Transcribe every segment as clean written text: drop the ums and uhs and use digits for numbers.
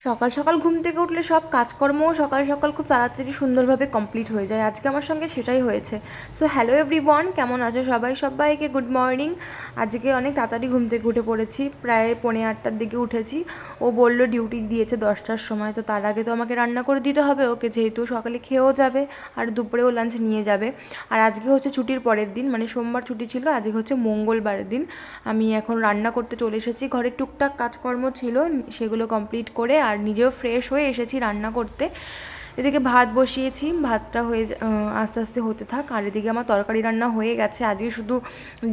সকাল সকাল ঘুম থেকে উঠলে সব কাজকর্মও সকাল সকাল খুব তাড়াতাড়ি সুন্দরভাবে কমপ্লিট হয়ে যায়। আজকে আমার সঙ্গে সেটাই হয়েছে। সো হ্যালো এভরিওয়ান, কেমন আছো সবাই? সবাইকে গুড মর্নিং। আজকে অনেক তাড়াতাড়ি ঘুম থেকে উঠে পড়েছি, প্রায় 8:45টার দিকে উঠেছি। ও বলল ডিউটি দিয়েছে 10টার সময়, তো তার আগে তো আমাকে রান্না করে দিতে হবে ওকে, যেহেতু সকালে খেয়েও যাবে আর দুপুরেও লাঞ্চ নিয়ে যাবে। আর আজকে হচ্ছে ছুটির পরের দিন, মানে সোমবার ছুটি ছিল, আজকে হচ্ছে মঙ্গলবারের দিন। আমি এখন রান্না করতে চলে এসেছি। ঘরে টুকটাক কাজকর্ম ছিল, সেগুলো কমপ্লিট করে আর নিজেও ফ্রেশ হয়ে এসেছি রান্না করতে। এদিকে ভাত বসিয়েছি, ভাতটা আস্তে আস্তে হতে থাক। আর এদিকে আমার তরকারি রান্না হয়ে গেছে। আজকে শুধু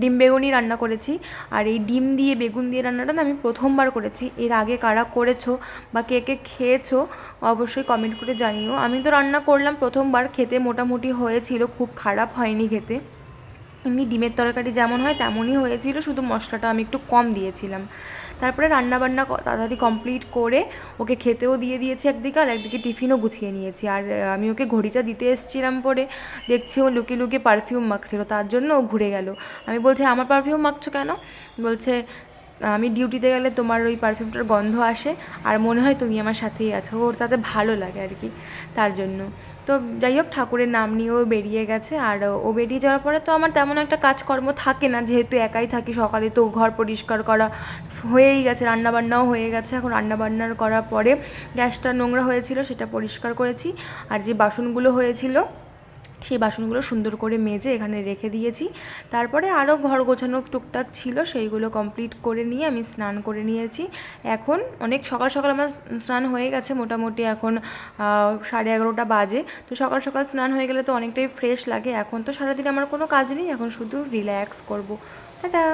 ডিম বেগুনই রান্না করেছি। আর এই ডিম দিয়ে বেগুন দিয়ে রান্নাটা না আমি প্রথমবার করেছি। এর আগে কারা করেছো বা কে কে খেয়েছো অবশ্যই কমেন্ট করে জানিও। আমি তো রান্না করলাম প্রথমবার, খেতে মোটামুটি হয়েছিল, খুব খারাপ হয়নি খেতে। এমনি ডিমের তরকারি যেমন হয় তেমনই হয়েছিল, শুধু মশলাটা আমি একটু কম দিয়েছিলাম। তারপরে রান্নাবান্না তাড়াতাড়ি কমপ্লিট করে ওকে খেতেও দিয়ে দিয়েছি একদিকে, আর একদিকে টিফিনও গুছিয়ে নিয়েছি। আর আমি ওকে ঘড়িটা দিতে এসেছিলাম পরে, দেখছি ও লুকিয়ে লুকিয়ে পারফিউম মাখছিল, তার জন্য ও ঘুরে গেল। আমি বলছি আমার পারফিউম মাখছো কেন? বলছে আমি ডিউটিতে গেলে তোমার ওই পারফিউমটার গন্ধ আসে আর মনে হয় তুমি আমার সাথেই আছো, ওর তাতে ভালো লাগে আর কি, তার জন্য। তো যাই হোক, ঠাকুরের নাম নিয়েও বেরিয়ে গেছে। আর ও বেরিয়ে যাওয়ার পরে তো আমার তেমন একটা কাজকর্ম থাকে না, যেহেতু একাই থাকি। সকালে তো ঘর পরিষ্কার করা হয়েই গেছে, রান্নাবান্নাও হয়ে গেছে। এখন রান্নাবান্নার করার পরে গ্যাসটা নোংরা হয়েছিল, সেটা পরিষ্কার করেছি। আর যে বাসনগুলো হয়েছিল সেই বাসনগুলো সুন্দর করে মেজে এখানে রেখে দিয়েছি। তারপরে আরও ঘর গোছানো টুকটাক ছিল, সেইগুলো কমপ্লিট করে নিয়ে আমি স্নান করে নিয়েছি। এখন অনেক সকাল সকাল আমার স্নান হয়ে গেছে, মোটামুটি এখন 11:30 বাজে। তো সকাল সকাল স্নান হয়ে গেলে তো অনেকটাই ফ্রেশ লাগে। এখন তো সারাদিন আমার কোনো কাজ নেই, এখন শুধু রিল্যাক্স করব। টাটা।